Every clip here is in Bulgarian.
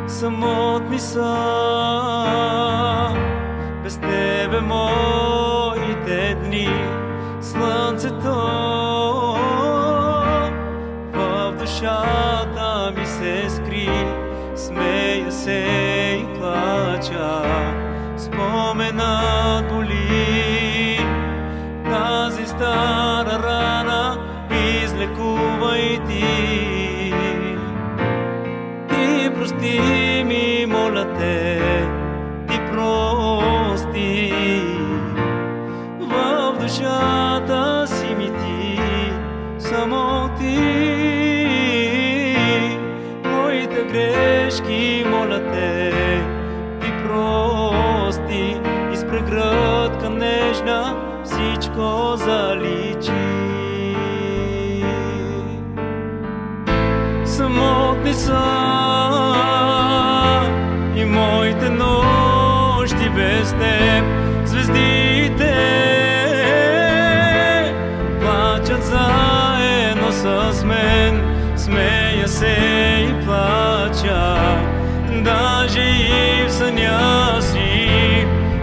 самотни са. Без тебе моите дни, слънцето в душата ми се скри. Смея се и плача, споменът боли. Тази стара рана излекувай ти. Ти прости ми, моля те, ти прости. В душата си ми ти, само ти. Моите грешки, моля те, ти прости. Изпре гръдка нежна, всичко заличи. Самотни са и моите нощи без теб. Звездите плачат заедно с мен. Смея се и плача, даже и в съня си.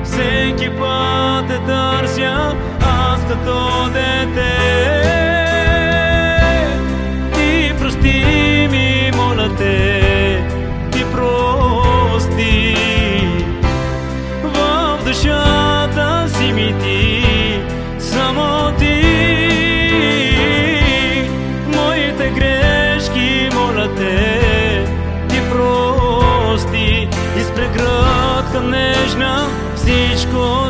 Всеки път те търся, аз като дете. Ти прости ми, моля те, ти прости. В душата си ми ти, само ти. Моите грешки, моля те, ти прости. Изпре гръдка нежна, всичко